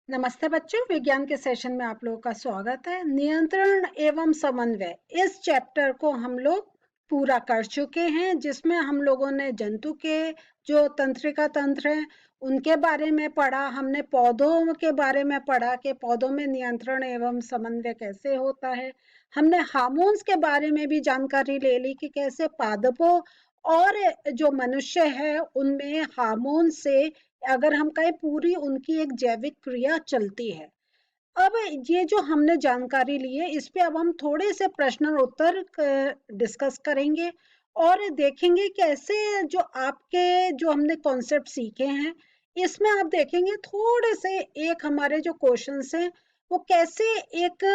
नमस्ते बच्चों, विज्ञान के सेशन में आप लोगों का स्वागत है। नियंत्रण एवं समन्वय इस चैप्टर को हम लोग पूरा कर चुके हैं, जिसमें हम लोगों ने जंतु के जो तंत्रिका तंत्र हैं उनके बारे में पढ़ा। हमने पौधों के बारे में पढ़ा कि पौधों में नियंत्रण एवं समन्वय कैसे होता है। हमने हार्मोन्स के बारे में भी जानकारी ले ली कि कैसे पादपों और जो मनुष्य है उनमें हार्मोन से अगर हम कहें पूरी उनकी एक जैविक क्रिया चलती है। अब ये जो हमने जानकारी ली है इस पे अब हम थोड़े से प्रश्न और उत्तर डिस्कस करेंगे और देखेंगे कैसे जो आपके जो हमने कॉन्सेप्ट सीखे हैं इसमें आप देखेंगे थोड़े से एक हमारे जो क्वेश्चंस हैं वो कैसे एक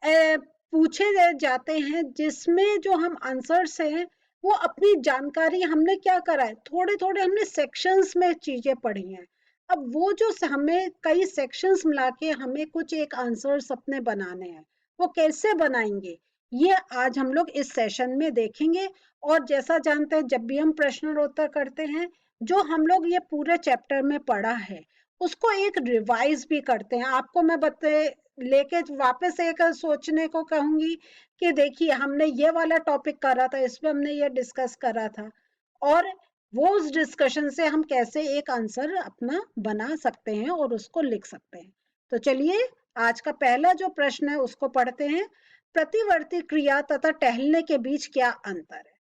पूछे जाते हैं, जिसमें जो हम आंसर्स हैं वो अपनी जानकारी हमने क्या करा है, थोड़े थोड़े हमने सेक्शंस में चीजें पढ़ी हैं। अब वो जो हमें कई सेक्शंस मिला के हमें कुछ एक आंसर्स अपने बनाने हैं, वो कैसे बनाएंगे ये आज हम लोग इस सेशन में देखेंगे। और जैसा जानते हैं जब भी हम प्रश्न और उत्तर करते हैं, जो हम लोग ये पूरे चैप्टर में पढ़ा है उसको एक रिवाइज भी करते हैं। आपको मैं बता लेके वापस एक सोचने को कहूंगी कि देखिए हमने ये वाला टॉपिक करा था, इसमें हमने ये डिस्कस करा था, और वो उस डिस्कशन से हम कैसे एक आंसर अपना बना सकते हैं और उसको लिख सकते हैं। तो चलिए आज का पहला जो प्रश्न है उसको पढ़ते हैं। प्रतिवर्ती क्रिया तथा टहलने के बीच क्या अंतर है?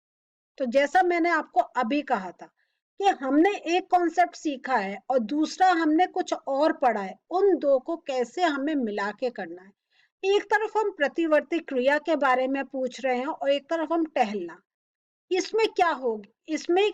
तो जैसा मैंने आपको अभी कहा था कि हमने एक कॉन्सेप्ट सीखा है और दूसरा हमने कुछ और पढ़ा है, उन दो को कैसे हमें मिला के करना है। एक तरफ हम प्रतिवर्ती क्रिया के बारे में पूछ रहे हैं और एक तरफ हम टहलना। इसमें क्या होगी, इसमें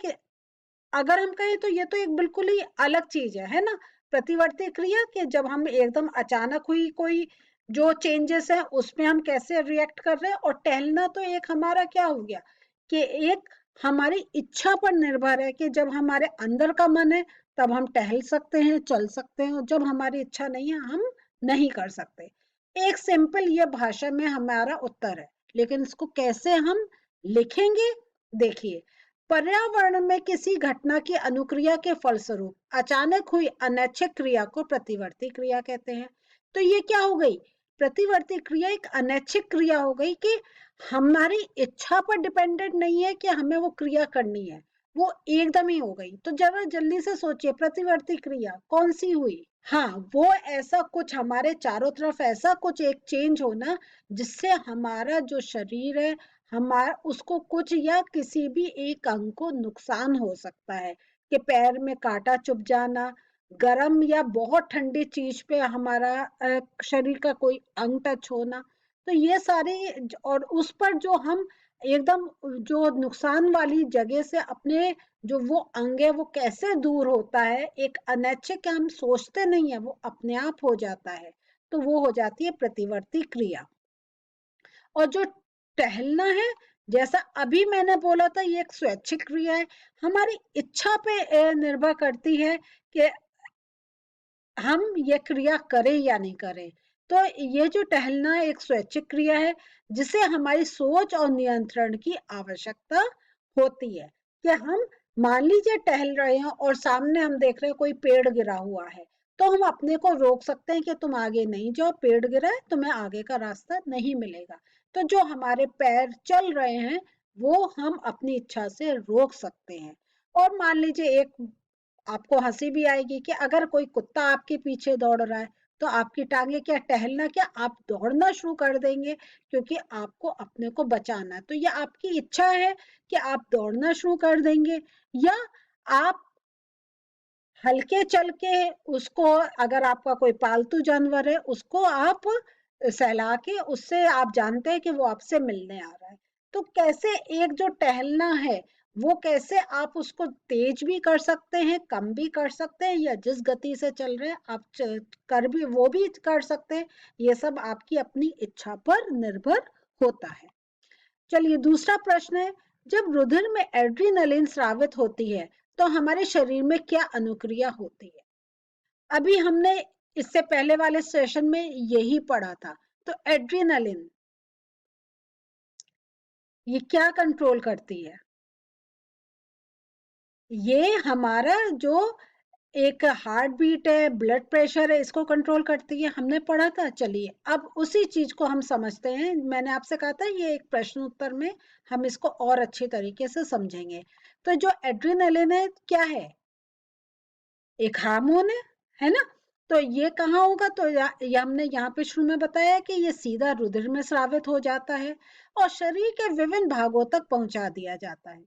अगर हम कहें तो ये तो एक बिल्कुल ही अलग चीज है ना। प्रतिवर्ती क्रिया के जब हम एकदम अचानक हुई कोई जो चेंजेस है उसमें हम कैसे रिएक्ट कर रहे हैं, और टहलना तो एक हमारा क्या हो गया कि एक हमारी इच्छा पर निर्भर है कि जब हमारे अंदर का मन है तब हम टहल सकते हैं, चल सकते हैं, और जब हमारी इच्छा नहीं है हम नहीं कर सकते। एक सिंपल ये भाषा में हमारा उत्तर है, लेकिन इसको कैसे हम लिखेंगे देखिए। पर्यावरण में किसी घटना की अनुक्रिया के फलस्वरूप अचानक हुई अनैच्छिक क्रिया को प्रतिवर्ती क्रिया कहते हैं। तो ये क्या हो गई, प्रतिवर्ती क्रिया एक अनैच्छिक क्रिया हो गई कि हमारी इच्छा पर डिपेंडेंट नहीं है कि हमें वो क्रिया करनी है, वो एकदम ही हो गई। तो जरा जल्दी से सोचिए प्रतिवर्ती क्रिया कौन सी हुई। हाँ, वो ऐसा कुछ हमारे चारों तरफ ऐसा कुछ एक चेंज होना जिससे हमारा जो शरीर है हमारा उसको कुछ या किसी भी एक अंग को नुकसान हो सकता है, कि पैर में कांटा चुभ जाना, गर्म या बहुत ठंडी चीज पे हमारा शरीर का कोई अंग टच होना। तो ये सारे और उस पर जो हम एकदम जो नुकसान वाली जगह से अपने जो वो अंग है वो कैसे दूर होता है, एक अनैच्छिक हम सोचते नहीं है वो अपने आप हो जाता है, तो वो हो जाती है प्रतिवर्ती क्रिया। और जो टहलना है, जैसा अभी मैंने बोला था ये एक स्वैच्छिक क्रिया है, हमारी इच्छा पे निर्भर करती है कि हम ये क्रिया करें या नहीं करें। तो ये जो टहलना एक स्वैच्छिक क्रिया है जिसे हमारी सोच और नियंत्रण की आवश्यकता होती है। कि हम मान लीजिए टहल रहे हैं और सामने हम देख रहे हैं कोई पेड़ गिरा हुआ है, तो हम अपने को रोक सकते हैं कि तुम आगे नहीं जाओ, पेड़ गिरा है, तुम्हें आगे का रास्ता नहीं मिलेगा। तो जो हमारे पैर चल रहे हैं वो हम अपनी इच्छा से रोक सकते हैं। और मान लीजिए एक आपको हंसी भी आएगी कि अगर कोई कुत्ता आपके पीछे दौड़ रहा है तो आपकी टांगे क्या टहलना, क्या आप दौड़ना शुरू कर देंगे, क्योंकि आपको अपने को बचाना है। तो ये आपकी इच्छा है कि आप दौड़ना शुरू कर देंगे, या आप हल्के चल के उसको, अगर आपका कोई पालतू जानवर है उसको आप सहला के उससे आप जानते हैं कि वो आपसे मिलने आ रहा है। तो कैसे एक जो टहलना है वो कैसे आप उसको तेज भी कर सकते हैं, कम भी कर सकते हैं, या जिस गति से चल रहे हैं आप कर भी वो भी कर सकते हैं। ये सब आपकी अपनी इच्छा पर निर्भर होता है। चलिए दूसरा प्रश्न है, जब रुधिर में एड्रीनलिन स्रावित होती है तो हमारे शरीर में क्या अनुक्रिया होती है? अभी हमने इससे पहले वाले सेशन में यही पढ़ा था। तो एड्रीनलिन ये क्या कंट्रोल करती है? ये हमारा जो एक हार्ट बीट है, ब्लड प्रेशर है, इसको कंट्रोल करती है, हमने पढ़ा था। चलिए अब उसी चीज को हम समझते हैं। मैंने आपसे कहा था ये एक प्रश्न उत्तर में हम इसको और अच्छी तरीके से समझेंगे। तो जो एड्रेनालिन है क्या है? एक हार्मोन है ना? तो ये कहाँ होगा? तो ये हमने यहाँ पे शुरू में बताया कि ये सीधा रुधिर में स्रावित हो जाता है और शरीर के विभिन्न भागों तक पहुंचा दिया जाता है।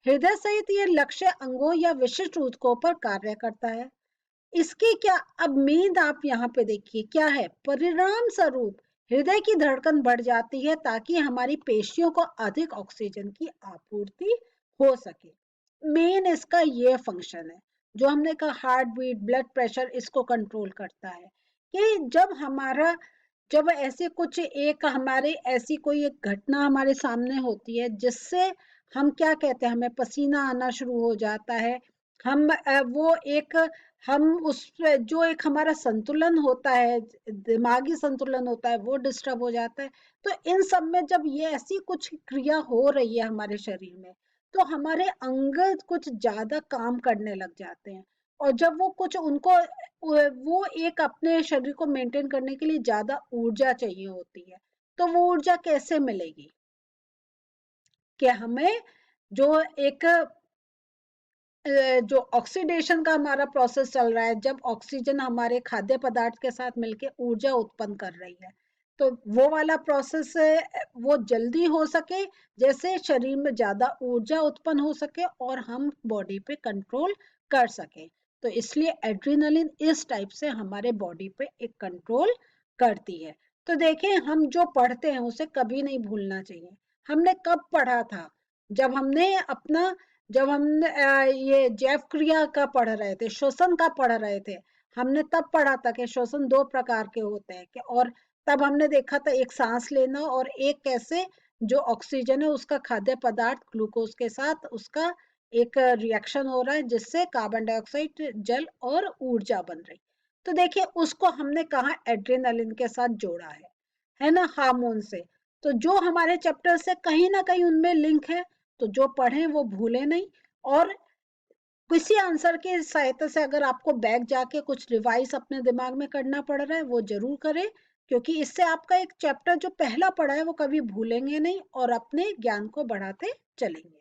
हृदय सहित ये लक्ष्य अंगों या विशिष्ट ऊतकों पर कार्य करता है। इसकी क्या, अब मेन आप यहाँ पे देखिए क्या है, परिणाम स्वरूप हृदय की धड़कन बढ़ जाती है ताकि हमारी पेशियों को अधिक ऑक्सीजन की आपूर्ति हो सके। मेन इसका ये फंक्शन है। जो हमने कहा हार्ट बीट, ब्लड प्रेशर, इसको कंट्रोल करता है कि जब ऐसे कुछ एक हमारे ऐसी कोई एक घटना हमारे सामने होती है जिससे हम क्या कहते हैं, हमें पसीना आना शुरू हो जाता है, हम वो एक हम उस जो एक हमारा संतुलन होता है, दिमागी संतुलन होता है, वो डिस्टर्ब हो जाता है। तो इन सब में जब ये ऐसी कुछ क्रिया हो रही है हमारे शरीर में, तो हमारे अंग कुछ ज्यादा काम करने लग जाते हैं। और जब वो कुछ उनको वो एक अपने शरीर को मेंटेन करने के लिए ज्यादा ऊर्जा चाहिए होती है। तो वो ऊर्जा कैसे मिलेगी? कि हमें जो एक जो ऑक्सीडेशन का हमारा प्रोसेस चल रहा है, जब ऑक्सीजन हमारे खाद्य पदार्थ के साथ मिलकर ऊर्जा उत्पन्न कर रही है, तो वो वाला प्रोसेस वो जल्दी हो सके, जैसे शरीर में ज्यादा ऊर्जा उत्पन्न हो सके और हम बॉडी पे कंट्रोल कर सके। तो इसलिए एड्रेनलिन इस टाइप से हमारे बॉडी पे एक कंट्रोल करती है। तो देखें, हम जो पढ़ते हैं उसे कभी नहीं भूलना चाहिए। हमने कब पढ़ा था? जब हमने अपना जब हम ये जैव क्रिया का पढ़ रहे थे, श्वसन का पढ़ रहे थे, हमने तब पढ़ा था कि श्वसन दो प्रकार के होते हैं कि, और तब हमने देखा था एक सांस लेना और एक कैसे जो ऑक्सीजन है उसका खाद्य पदार्थ ग्लूकोज के साथ उसका एक रिएक्शन हो रहा है जिससे कार्बन डाइऑक्साइड, जल और ऊर्जा बन रही। तो देखिए उसको हमने कहा एड्रेनालिन के साथ जोड़ा है ना, हार्मोन से। तो जो हमारे चैप्टर से कहीं ना कहीं उनमें लिंक है, तो जो पढ़े वो भूले नहीं। और किसी आंसर की सहायता से अगर आपको बैक जाके कुछ रिवाइज अपने दिमाग में करना पड़ रहा है वो जरूर करें, क्योंकि इससे आपका एक चैप्टर जो पहला पढ़ा है वो कभी भूलेंगे नहीं और अपने ज्ञान को बढ़ाते चलेंगे।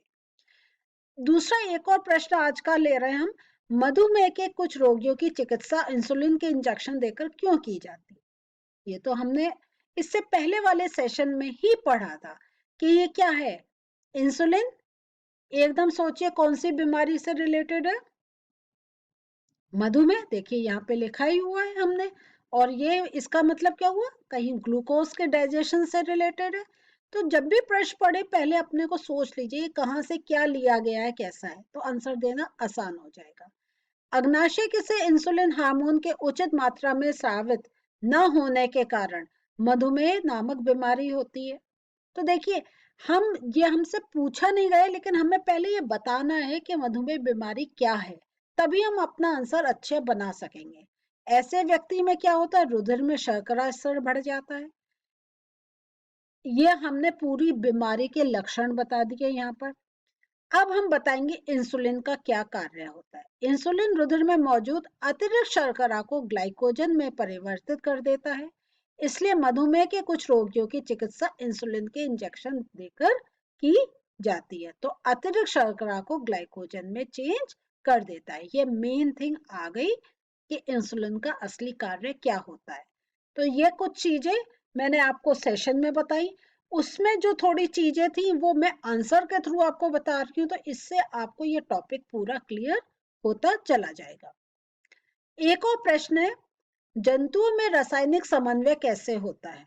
दूसरा एक और प्रश्न आज का ले रहे हैं हम, मधुमेह के कुछ रोगियों की चिकित्सा इंसुलिन के इंजेक्शन देकर क्यों की जाती है? ये तो हमने इससे पहले वाले सेशन में ही पढ़ा था कि ये क्या है, इंसुलिन। एकदम सोचिए कौन सी बीमारी से रिलेटेड है? मधुमेह। देखिए यहाँ पे लिखा ही हुआ है हमने। और ये इसका मतलब क्या हुआ, कहीं ग्लूकोज के डाइजेशन से रिलेटेड है। तो जब भी प्रश्न पढ़े पहले अपने को सोच लीजिए कहाँ से क्या लिया गया है, कैसा है, तो आंसर देना आसान हो जाएगा। अग्नाशय किसे इंसुलिन हार्मोन के उचित मात्रा में स्रावित न होने के कारण मधुमेह नामक बीमारी होती है। तो देखिए ये हमसे पूछा नहीं गया, लेकिन हमें पहले ये बताना है कि मधुमेह बीमारी क्या है, तभी हम अपना आंसर अच्छे बना सकेंगे। ऐसे व्यक्ति में क्या होता है, रुधिर में शर्करा स्तर बढ़ जाता है। ये हमने पूरी बीमारी के लक्षण बता दिए यहाँ पर। अब हम बताएंगे इंसुलिन का क्या कार्य होता है। इंसुलिन रुधिर में मौजूद अतिरिक्त शर्करा को ग्लाइकोजन में परिवर्तित कर देता है। इसलिए मधुमेह के कुछ रोगियों की चिकित्सा इंसुलिन के इंजेक्शन देकर की जाती है। तो अतिरिक्त शर्करा को ग्लाइकोजन में चेंज कर देता है। ये मेन थिंग आ गई कि इंसुलिन का असली कार्य क्या होता है। तो ये कुछ चीजें मैंने आपको सेशन में बताई। उसमें जो थोड़ी चीजें थी वो मैं आंसर के थ्रू आपको बता रही हूँ, तो इससे आपको ये टॉपिक पूरा क्लियर होता चला जाएगा। एक और प्रश्न है, जंतुओं में रासायनिक समन्वय कैसे होता है?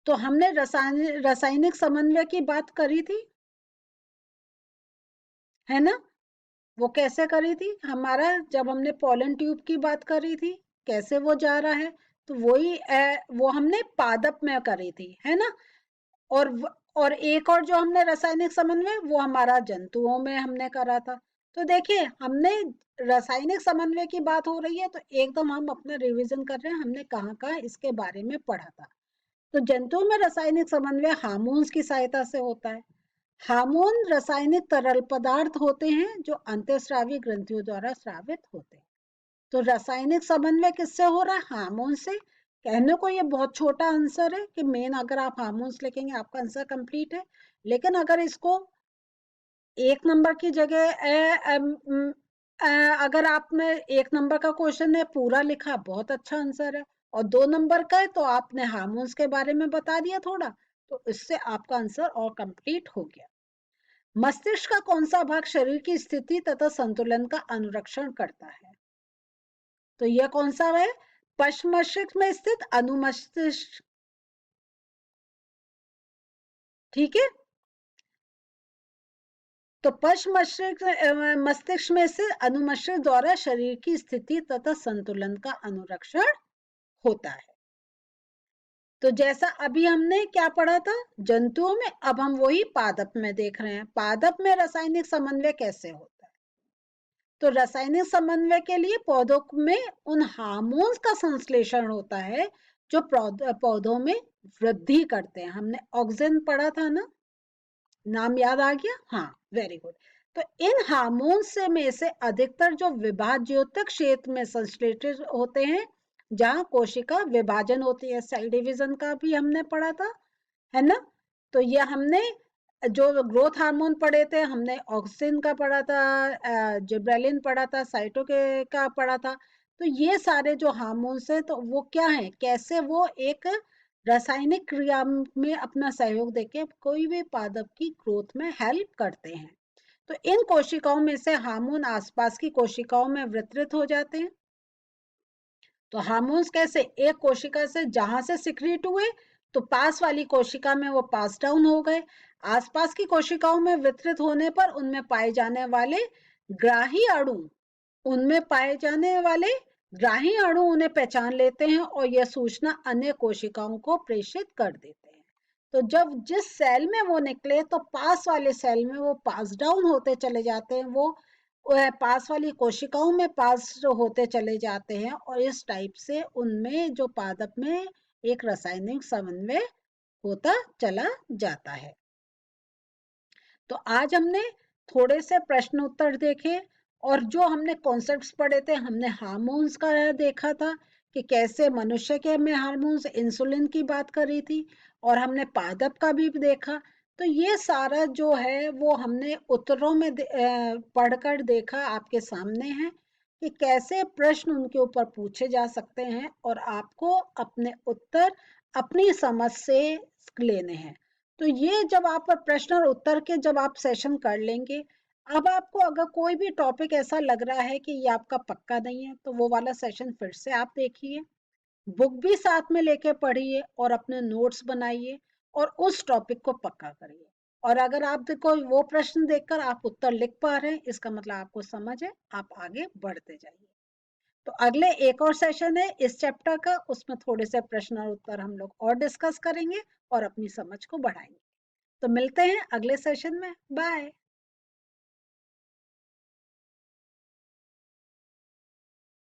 तो हमने रासायनिक समन्वय की बात करी थी, है ना? वो कैसे करी थी हमारा, जब हमने पोलन ट्यूब की बात करी थी, कैसे वो जा रहा है, तो वही वो हमने पादप में करी थी, है ना? और और एक और जो हमने रासायनिक समन्वय वो हमारा जंतुओं में हमने करा था। तो देखिए हमने रासायनिक समन्वय की बात हो रही है तो एकदम हम अपना रिवीजन कर रहे हैं, हमने कहाँ कहाँ इसके बारे में पढ़ा था। तो जंतुओं में रासायनिक समन्वय हार्मोन्स की सहायता से होता है। हार्मोन रासायनिक तरल पदार्थ होते हैं जो अंतःस्रावी ग्रंथियों द्वारा स्रावित होते हैं। तो रासायनिक समन्वय किससे हो रहा है? हार्मोन से। कहने को ये बहुत छोटा आंसर है कि मेन अगर आप हार्मोन्स लिखेंगे आपका आंसर कंप्लीट है, लेकिन अगर इसको एक नंबर की जगह अगर आपने एक नंबर का क्वेश्चन है पूरा लिखा, बहुत अच्छा आंसर है, और 2 नंबर का है तो आपने हार्मोन्स के बारे में बता दिया थोड़ा, तो इससे आपका आंसर और कंप्लीट हो गया। मस्तिष्क का कौन सा भाग शरीर की स्थिति तथा संतुलन का अनुरक्षण करता है? तो यह कौन सा है? पश्च मस्तिष्क में स्थित अनुमस्तिष्क। ठीक है, तो पश्च मस्तिष्क में से अनुमस्तिष्क द्वारा शरीर की स्थिति तथा संतुलन का अनुरक्षण होता है। तो जैसा अभी हमने क्या पढ़ा था जंतुओं में, अब हम वही पादप में देख रहे हैं। पादप में रासायनिक समन्वय कैसे होता है? तो रासायनिक समन्वय के लिए पौधों में उन हार्मोन्स का संश्लेषण होता है जो पौधों में वृद्धि करते हैं। हमने ऑक्सिन पढ़ा था ना, नाम याद आ गया? हाँ, वेरी गुड। तो इन हार्मोन्स से में से अधिकतर जो विभाज्योतक क्षेत्र में संश्लेषित होते हैं, जहां कोशिका विभाजन होती है, सेल डिवीजन का भी हमने पढ़ा था, है ना। तो ये हमने जो ग्रोथ हार्मोन पढ़े थे, हमने ऑक्सिन का पढ़ा था, जिब्रेलिन पढ़ा था, साइटो के का पढ़ा था। तो ये सारे जो हार्मोन्स हैं तो वो क्या है, कैसे वो एक रासायनिक क्रिया में अपना सहयोग देके कोई भी पादप की ग्रोथ में हेल्प करते हैं। तो इन कोशिकाओं में से हार्मोन आसपास की कोशिकाओं में वितरित हो जाते हैं। तो हार्मोन्स कैसे, एक कोशिका से जहां से सिक्रीट हुए तो पास वाली कोशिका में वो पास डाउन हो गए, आसपास की कोशिकाओं में वितरित होने पर उनमें पाए जाने वाले ग्राही अणु उनमें पाए जाने वाले ग्राही अणु उन्हें पहचान लेते हैं और यह सूचना अन्य कोशिकाओं को प्रेषित कर देते हैं। तो जब जिस सेल में वो निकले तो पास वाले सेल में वो पास डाउन होते चले जाते हैं, वो पास वाली कोशिकाओं में पास होते चले जाते हैं, और इस टाइप से उनमें जो पादप में एक रासायनिक समन्वय होता चला जाता है। तो आज हमने थोड़े से प्रश्न उत्तर देखे, और जो हमने कॉन्सेप्ट्स पढ़े थे, हमने हार्मोन्स का देखा था कि कैसे मनुष्य के में हार्मोन्स, इंसुलिन की बात करी थी, और हमने पादप का भी देखा। तो ये सारा जो है वो हमने उत्तरों में पढ़कर देखा, आपके सामने है कि कैसे प्रश्न उनके ऊपर पूछे जा सकते हैं, और आपको अपने उत्तर अपनी समझ से लेने हैं। तो ये जब आप प्रश्न और उत्तर के जब आप सेशन कर लेंगे, अब आपको अगर कोई भी टॉपिक ऐसा लग रहा है कि ये आपका पक्का नहीं है, तो वो वाला सेशन फिर से आप देखिए, बुक भी साथ में लेके पढ़िए और अपने नोट्स बनाइए और उस टॉपिक को पक्का करिए। और अगर आप कोई वो प्रश्न देखकर आप उत्तर लिख पा रहे हैं, इसका मतलब आपको समझ है, आप आगे बढ़ते जाइए। तो अगले एक और सेशन है इस चैप्टर का, उसमें थोड़े से प्रश्न और उत्तर हम लोग और डिस्कस करेंगे और अपनी समझ को बढ़ाएंगे। तो मिलते हैं अगले सेशन में। बाय।